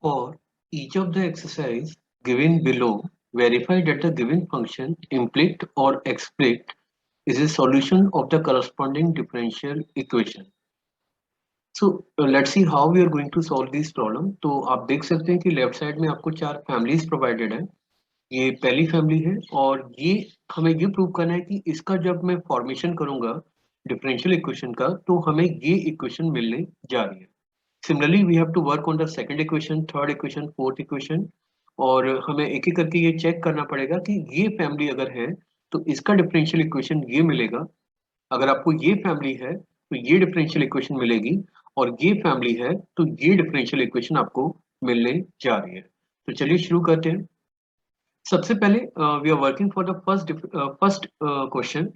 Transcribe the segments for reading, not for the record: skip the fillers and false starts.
For each of the exercise given below, verify that the given function implicit or explicit is a solution of the corresponding differential equation. So let's see how we are going to solve this problem. तो आप देख सकते हैं कि left side में आपको चार families provided है। ये पहली फैमिली है और ये हमें ये प्रूव करना है कि इसका जब मैं फॉर्मेशन करूंगा डिफरेंशियल इक्वेशन का तो हमें ये इक्वेशन मिलने जा रही है। Similarly we have to work on the second equation, third equation, fourth equation और हमें एक एक करके ये चेक करना पड़ेगा कि ये फैमिली अगर है तो इसका डिफरेंशियल इक्वेशन ये मिलेगा। अगर आपको ये फैमिली है तो ये डिफरेंशियल इक्वेशन मिलेगी और ये फैमिली है तो ये डिफरेंशियल इक्वेशन आपको मिलने जा रही है। तो चलिए शुरू करते हैं। सबसे पहले we are working for the first question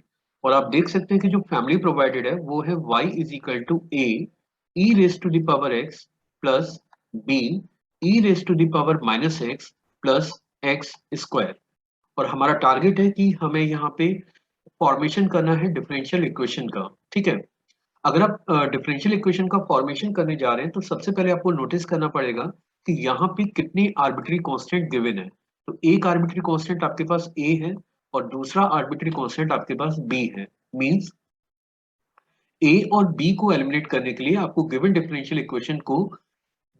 और आप देख सकते हैं कि जो फैमिली प्रोवाइडेड है वो है y is equal to a e raise to the power x plus b e raise to the power minus x plus x square. और हमारा टारगेट है कि हमें यहाँ पे फॉर्मेशन करना है डिफरेंशियल इक्वेशन का। ठीक है, अगर आप डिफरेंशियल इक्वेशन का फॉर्मेशन करने जा रहे हैं तो सबसे पहले आपको नोटिस करना पड़ेगा कि यहाँ पे कितनी आर्बिट्री कांस्टेंट गिवन है। तो एक आर्बिट्री कांस्टेंट आपके पास a है और दूसरा आर्बिट्री कांस्टेंट आपके पास b है। मींस a और b को एलिमिनेट करने के लिए आपको गिवन डिफरेंशियल इक्वेशन को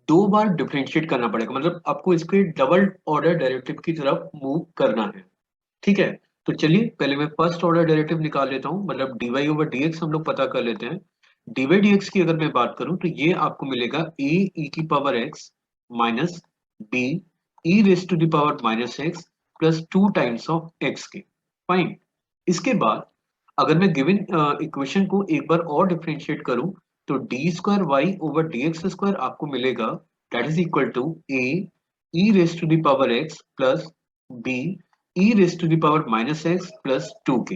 दो बार डिफरेंशिएट करना पड़ेगा, मतलब आपको इसके डबल ऑर्डर डेरिवेटिव की तरफ मूव करना है। ठीक है, तो चलिए पहले मैं फर्स्ट ऑर्डर डेरिवेटिव निकाल लेता हूं, मतलब dy ओवर dx हम लोग पता कर लेते हैं। dy dx की अगर मैं बात करूं तो ये आपको मिलेगा a e की power x minus b e raise to the power minus x plus 2 times of x के। फाइन। इसके बाद अगर मैं गिवन इक्वेशन को एक बार और डिफरेंशिएट करूं तो d square Y over D x square आपको मिलेगा that is equal to a e raise to the power x plus b e raise to the power minus x plus 2 के।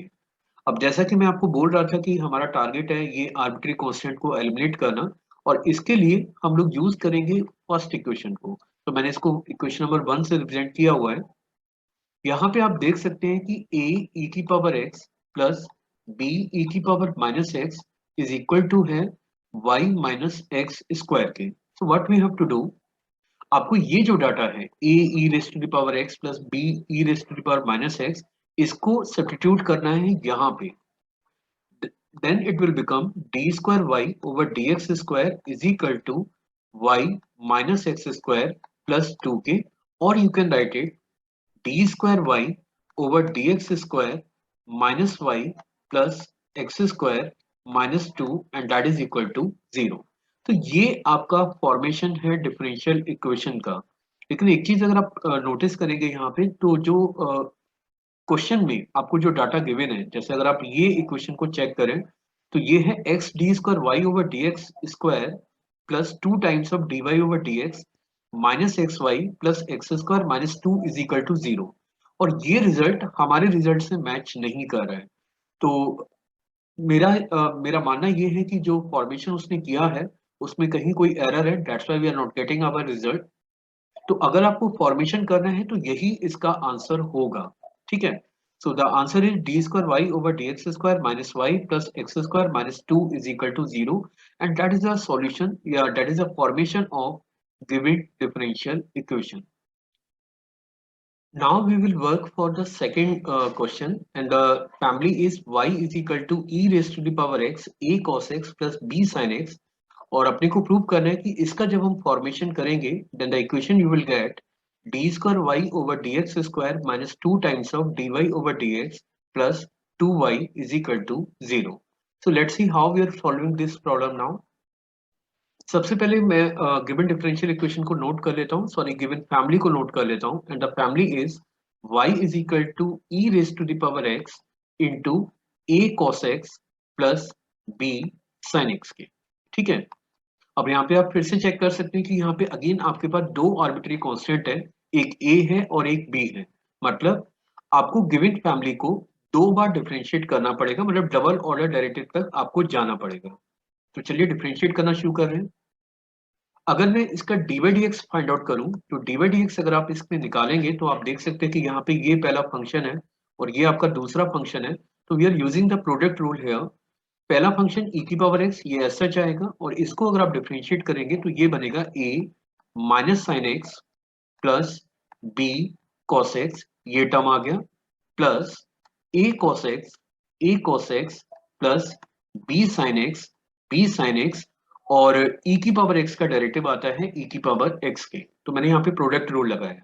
अब जैसा कि मैं आपको बोल रहा था कि हमारा टारगेट है ये आर्बिट्री कांस्टेंट को एलिमिनेट करना और इसके लिए हम लोग यूज करेंगे फर्स्ट इक्वेशन को। तो मैंने इसको इक्वेशन नंबर 1 से रिप्रेजेंट किया हुआ है। यहाँ पे आप देख सकते हैं कि a e की power x plus b e की power minus x is equal to है y माइनस एक्स स्क्वायर के। So what we have to do, आपको ये जो डाटा है a e raise to the power x plus b e raise to the power minus x इसको substitute करना है यहाँ पे। Then it will become d square y over dx square is equal to y minus x square plus 2 के। और you can write it d square Y over D x square minus Y plus x square minus 2 and that is equal to 0। तो ये आपका formation है differential equation का। लेकिन एक चीज अगर आप नोटिस करेंगे यहाँ पे तो जो क्वेश्चन में आपको जो डाटा गिवन है, जैसे अगर आप ये इक्वेशन को चेक करें तो ये है x d square Y over D x square plus 2 times of d y over D x minus x y plus x square minus 2 is equal to 0। और ये रिजल्ट हमारे रिजल्ट से मैच नहीं कर रहा है। तो मेरा मानना ये है कि जो फॉर्मेशन उसने किया है उसमें कहीं कोई एरर है, that's why we are not getting our result. तो अगर आपको फॉर्मेशन करना है तो यही इसका आंसर होगा। ठीक है, so the answer is D square Y over D x square minus Y plus x square minus 2 is equal to 0 and that is a solution या that is a formation of given differential equation. Now we will work for the second question and the family is y is equal to e raised to the power x a cos x plus b sin x। और अपने को prove करना है कि इसका जब हम formation करेंगे then the equation you will get d square Y over D x square minus 2 times of d y over D x plus 2y is equal to 0। So let's see how we are solving this problem now। सबसे पहले मैं given differential equation को note कर लेता हूँ, sorry given family को note कर लेता हूँ and the family is y is equal to e raise to the power x into a cos x plus b sin x के। ठीक है, अब यहाँ पे आप फिर से चेक कर सकते हैं कि यहाँ पे अगेन आपके पास दो आर्बिट्री कांस्टेंट है, एक a है और एक b है। मतलब आपको गिवन फैमिली को दो बार डिफरेंशिएट करना पड़ेगा, मतलब डबल ऑर्डर डेरिवेटिव तक आपको जाना पड़ेगा। तो चलिए डिफरेंशिएट करना शुरू कर रहे हैं। अगर मैं इसका d y d x find out करूं तो डी वाई डी एक्स अगर आप इसमें निकालेंगे तो आप देख सकते हैं कि यहाँ पे ये पहला फंक्शन है और ये आपका दूसरा फंक्शन है। तो we are using the product rule here. पहला फंक्शन e की पावर x ये ऐसा जाएगा और इसको अगर आप डिफरेंशिएट करेंगे तो ये बनेगा a minus sine X plus B cos X, ये टर्म आ गया, plus A cos X plus B sine X, और ई की पावर एक्स का डेरिवेटिव आता है ई की पावर एक्स के। तो मैंने यहाँ पे प्रोडक्ट रूल लगाया।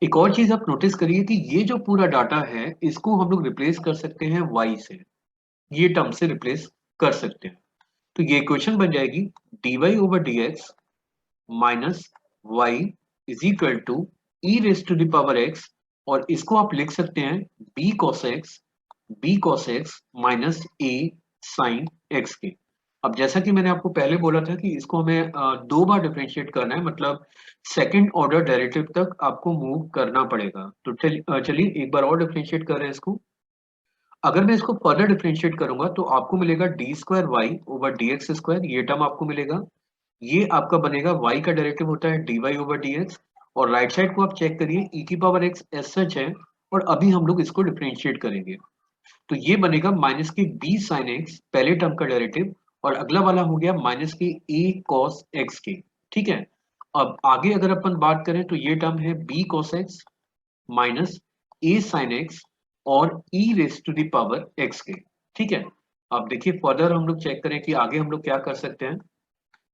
एक और चीज आप नोटिस करिए कि ये जो पूरा डाटा है इसको हम लोग रिप्लेस कर सकते हैं y से, ये टर्म से रिप्लेस कर सकते हैं। तो ये इक्वेशन बन जाएगी dy over dx minus y is equal to e raise to the power x, और इसको आप लिख सकते हैं b cos x minus a sine x के। अब जैसा कि मैंने आपको पहले बोला था कि इसको हमें दो बार डिफरेंशिएट करना है, मतलब सेकंड ऑर्डर डेरिवेटिव तक आपको मूव करना पड़ेगा। तो चलिए एक बार और डिफरेंशिएट कर रहे हैं इसको। अगर मैं इसको फर्दर डिफरेंशिएट करूंगा तो आपको मिलेगा d square Y over D x square, ये टर्म आपको मिलेगा। ये आपका बनेगा y का डेरिवेटिव होता है dy ओवर dx, और राइट साइड को आप चेक करिए e की पावर x एज सच है, और अभी हम लोग इसको डिफरेंशिएट करेंगे। तो ये बनेगा माइनस के b साइन x पहले टर्म का डेरिवेटिव, और अगला वाला हो गया माइनस के a cos x के। ठीक है, अब आगे अगर अपन बात करें तो ये टर्म है b cos x minus a sine x और e raise to the power x के। ठीक है, अब देखिए फर्दर हम लोग चेक करें कि आगे हम लोग क्या कर सकते हैं।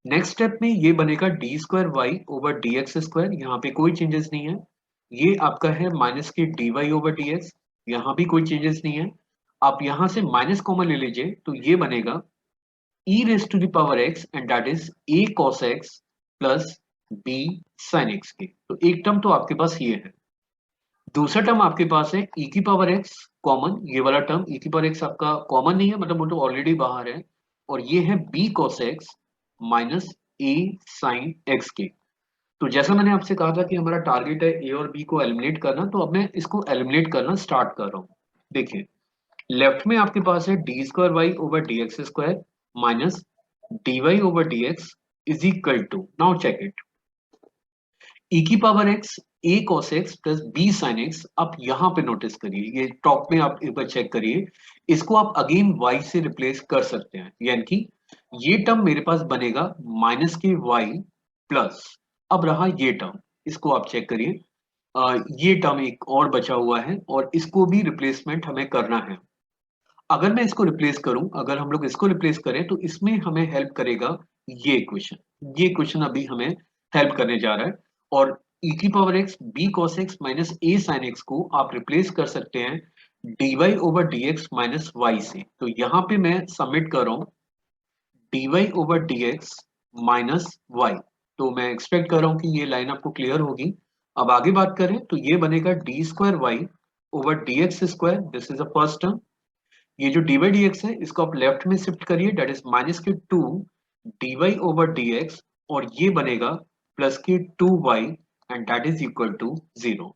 नेक्स्ट स्टेप में ये बनेगा d square Y over D x square, यहाँ पे कोई चेंजेस नहीं है। ये आपका है माइनस के d y over D x, यहाँ भी कोई चेंजेस नहीं है। आप यहाँ से माइनस कॉमन ले लीजिए तो ये बनेगा e raise to the power x and that is a cos x plus b sin x के। तो एक टर्म तो आपके पास ये है। दूसरा टर्म आपके पास है e की पावर x कॉमन, ये वाला टर्म e की पावर x आपका कॉमन नहीं है, मतलब वो तो ऑलरेडी बाहर है, और ये है b cos x minus a sin x के। तो जैसा मैंने आपसे कहा था कि हमारा टारगेट है a और b को एलिमिनेट करना, तो अब मैं इसको एलिमिनेट करना स्टार्ट कर रहा हूँ। देखिए लेफ्ट में आपके पास है d square Y over D x square minus d y over D x is equal to, now check it, e की power x a cos x plus b sin x। आप यहाँ पे नोटिस करिए, ये टॉप में आप एक बार check करिए, इसको आप अगेन y से रिप्लेस कर सकते हैं, यानी कि ये टर्म मेरे पास बनेगा माइनस के y प्लस, अब रहा ये टर्म, इसको आप चेक करिए, ये टर्म एक और बचा हुआ है और इसको भी रिप्लेसमेंट हमें करना है। अगर मैं इसको रिप्लेस करूं, अगर हम लोग इसको रिप्लेस करें तो इसमें हमें हेल्प करेगा ये क्वेश्चन अभी हमें हेल्प करने जा रहा है। और e की power x b cos x minus a sin x को आप रिप्लेस कर सकते हैं dy over dx minus y से। तो यहाँ पे मैं सबमिट कर रहा हूँ dy over dx minus y। तो मैं एक्सपेक्ट कर रहा हूँ कि ये लाइन आपको क्लियर होगी। अब आगे बात करें तो ये बनेगा d square Y over D x square, this is the first term. ये जो dy dx है इसको आप लेफ्ट में शिफ्ट करिए, दैट इज माइनस के 2 dy ओवर dx, और ये बनेगा प्लस के 2y and that is equal to 0।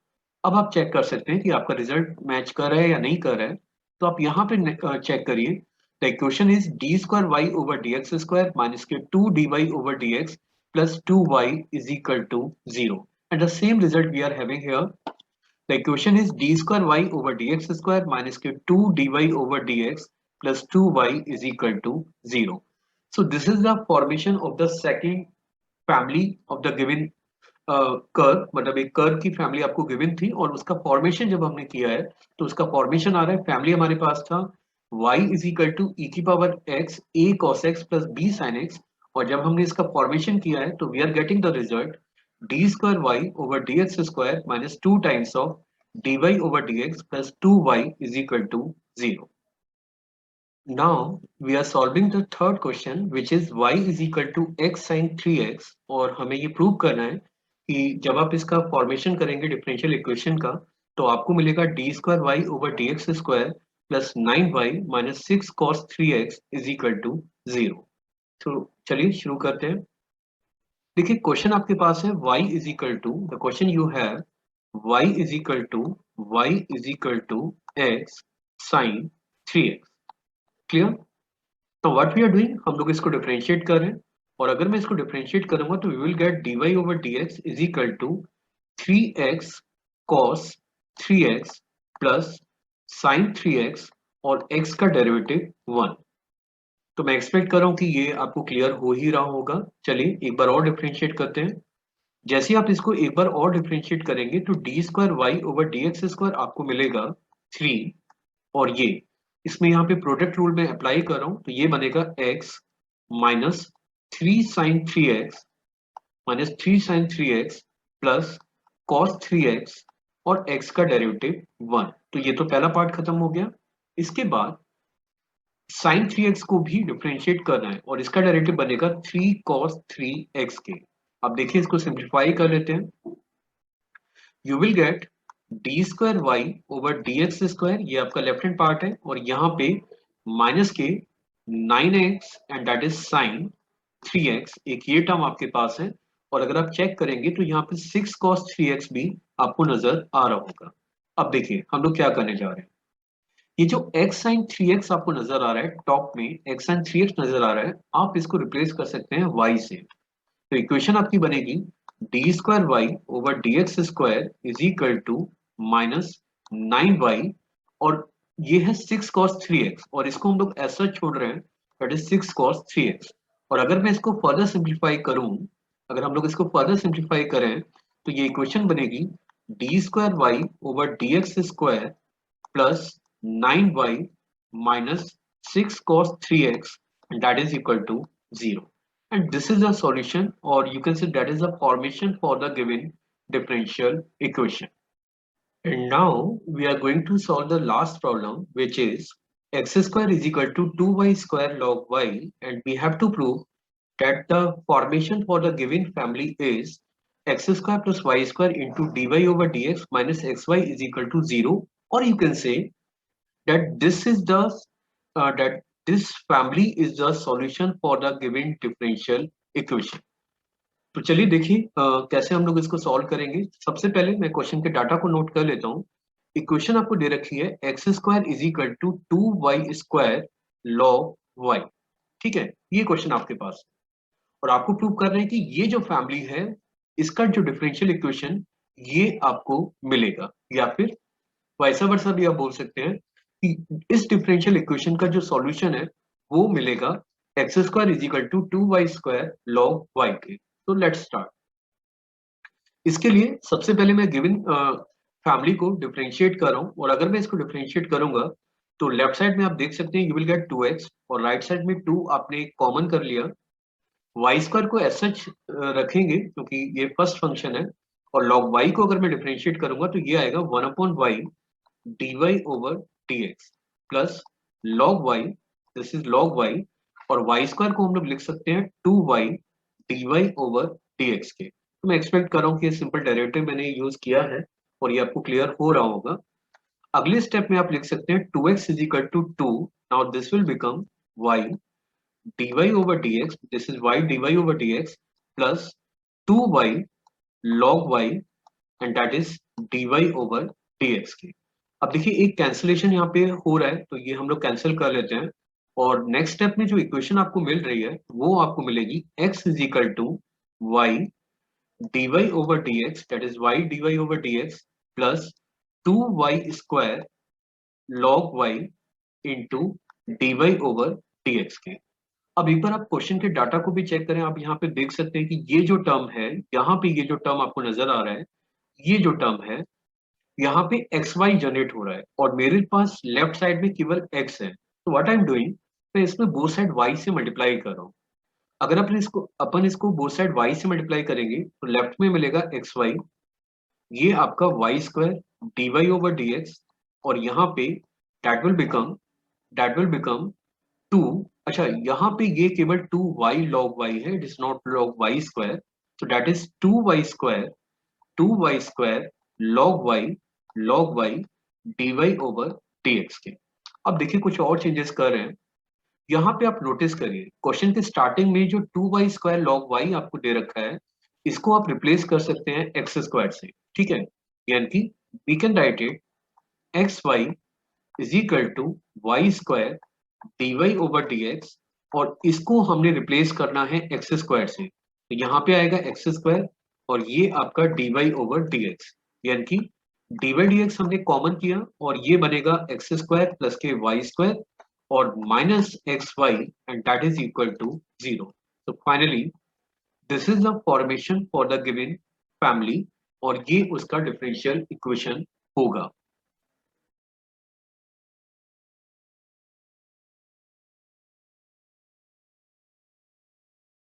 अब आप चेक कर सकते हैं कि आपका रिजल्ट मैच कर रहा है या नहीं कर रहा है। तो आप यहाँ पे चेक करिए, the equation is D square Y over D x square minus के 2 dy over dx plus 2y is equal to 0, and the same result we are having here. The equation is d square y over dx square minus के 2 dy over dx plus 2y is equal to 0. So this is the formation of the second family of the given curve, मतलब एक curve की family आपको given थी और उसका formation जब हमने किया है तो उसका फॉर्मेशन आ रहा है, फैमिली हमारे पास था y is equal to e की power x a cos x plus b sin x, और जब हमने इसका फॉर्मेशन किया है तो we are getting the result d square y over dx square minus 2 times of dy over dx plus 2y is equal to 0. Now we are solving the third question which is y is equal to x sin 3x, और हमें ये prove करना है कि जब आप इसका formation करेंगे डिफरेंशियल इक्वेशन का तो आपको मिलेगा d square Y over D x square plus 9y minus 6 cos 3x is equal to 0। तो चलिए शुरू करते हैं। देखिए क्वेश्चन आपके पास है y is equal to, the question you have y is equal to x sin 3x। Clear? तो व्हाट वी आर डूइंग, हम लोग इसको डिफरेंशिएट कर रहे हैं, और अगर मैं इसको डिफरेंशिएट करूंगा तो we will get dy over dx is equal to 3x cos 3x plus sin 3x और x का डेरिवेटिव 1। तो मैं एक्सपेक्ट कर रहा हूं कि ये आपको क्लियर हो ही रहा होगा। चलिए एक बार और डिफरेंशिएट करते हैं। जैसे आप इसको एक बार और डिफरेंशिएट करेंगे तो d square Y over D x square आपको मिलेगा 3, और ये इसमें यहाँ पे प्रोडक्ट रूल में अप्लाई कर रहा हूं तो ये बनेगा x minus 3 sin 3x minus 3 sin 3x plus cos 3x और x का डेरिवेटिव 1। तो ये तो पहला पार्ट खत्म हो गया। इसके बाद sin 3x को भी डिफरेंशिएट करना है और इसका डेरिवेटिव बनेगा 3 cos 3x के। अब देखिए इसको सिंप्लीफाई कर लेते हैं। You will get d square Y over D x square, ये आपका लेफ्ट हैंड पार्ट है, और यहाँ पे माइनस के 9x and that is sine 3x, एक ये टर्म आपके पास है। और अगर आप चेक करेंगे तो यहाँ पे 6 cos 3x भी आपको नजर आ रहा होगा। अब देखिए हम लोग क्या करने जा रहे हैं। ये जो x sin 3x आपको नजर आ रहा है, टॉप में x sin 3x नजर आ रहा है, आप इसको रिप्लेस कर सकते हैं y से। तो इक्वेशन आपकी बनेगी d square Y over D x square is equal to minus 9y, और ये है 6 cos 3x, और इसको हम लोग ऐसा छोड़ रहे हैं, दैट इज 6 cos 3x। और अगर मैं इसको फर्दर सिंप्लीफाई करूं, अगर हम लोग इसको फर्दर सिंप्लीफाई करें तो ये इक्वेशन बनेगी d square Y over D x square plus 9y minus 6 cos 3x, and that is equal to 0. And this is the solution, or you can say that is the formation for the given differential equation. And now we are going to solve the last problem, which is x square is equal to 2y square log y, and we have to prove that the formation for the given family is x square plus y square into dy over dx minus xy is equal to 0, or you can say that this is the that this family is the solution for the given differential equation. तो चलिए देखिए कैसे हम लोग इसको solve करेंगे। सबसे पहले मैं क्वेश्चन के डाटा को नोट कर लेता हूँ। इक्वेशन आपको दे रखी है x square is equal to 2y square log y, ठीक है, ये क्वेश्चन आपके पास है। और आपको प्रूव कर रहे हैं कि ये जो फैमिली है इसका जो डिफरेंशियल इक्वेशन ये आपको मिलेगा, या फिर वैसा वर्सा भी आप बोल सकते हैं कि इस डिफरेंशियल इक्वेशन का जो सॉल्यूशन है वो मिलेगा x square is equal to 2y square log y के। तो लेट्स स्टार्ट। इसके लिए सबसे पहले मैं गिवन फैमिली को डिफरेंशिएट कर रहा हूँ, और अगर मैं इसको डिफरेंशिएट करूंगा तो लेफ्ट साइड में आप देख सकते हैं यू विल गेट 2x, और राइट साइड में 2 आपने कॉमन कर लिया। वाई स्क्वायर को एज सच रखेंगे क्योंकि ये फर्स्ट फंक्शन है, और लॉग y को अगर मैं डिफरेंशिएट करूंगा तो ये आएगा 1/y dy over dx plus log y, this is log y, और y स्क्वायर को हम लोग लिख सकते हैं 2y dy over dx के। तो मैं एक्सपेक्ट कर रहा हूँ कि ये सिंपल डेरिवेटिव मैंने यूज किया है और ये आपको क्लियर हो रहा होगा। अगले स्टेप में आप लिख सकते हैं 2x is equal to 2, now this will become y dy over dx, this is y dy over dx plus 2y log y, and that is dy over dx के। अब देखिए एक कैंसिलेशन यहाँ पे हो रहा है तो ये हम लोग कैंसिल कर लेते हैं, और नेक्स्ट स्टेप में जो इक्वेशन आपको मिल रही है वो आपको मिलेगी x is equal to y dy over dx, that is y dy over dx plus 2y square log y into dy over dx के। अब एक बार आप क्वेश्चन के डाटा को भी चेक करें, आप यहाँ पे देख सकते हैं कि ये जो टर्म है, यहाँ पे ये जो टर्म आपको नजर आ रहा है, ये जो टर्म है यहाँ पे एक्स वाई जनरेट हो रहा है, और मेरे पास लेफ्ट साइड में केवल एक्स है। तो व्हाट आई एम डूइंग, मैं इसमें बोथ साइड वाई से मल्टीप्लाई कर रहा हूँ। अगर अपन इसको बोथ साइड वाई से मल्टीप्लाई करेंगे तो लेफ्ट में मिलेगा एक्स वाई, ये आपका y square d y over D x, और यहाँ पे दैट विल बिकम 2। अच्छा, यहाँ पे ये केवल 2y log y है, it is not log y square, so that is 2y square log y dy over dx के। अब देखिए कुछ और चेंजेस कर रहे हैं। यहाँ पे आप नोटिस करिए क्वेश्चन के स्टार्टिंग में जो 2y स्क्वायर log y आपको दे रखा है इसको आप रिप्लेस कर सकते हैं एक्स स्क्वायर से, ठीक है, यानी कि we can write it x y is equal to y square dy over dx, और इसको हमने रिप्लेस करना है एक्स स्क्वायर से, तो यहाँ पे आएगा एक्स स्क्वायर और ये आपका dy over dx, यानी कि dy dx हमने कॉमन किया और ये बनेगा एक्स स्क्वायर प्लस के वाई स्क्वायर और minus x y, and that is equal to 0। So finally this is the formation for the given family और ये उसका डिफरेंशियल इक्वेशन होगा।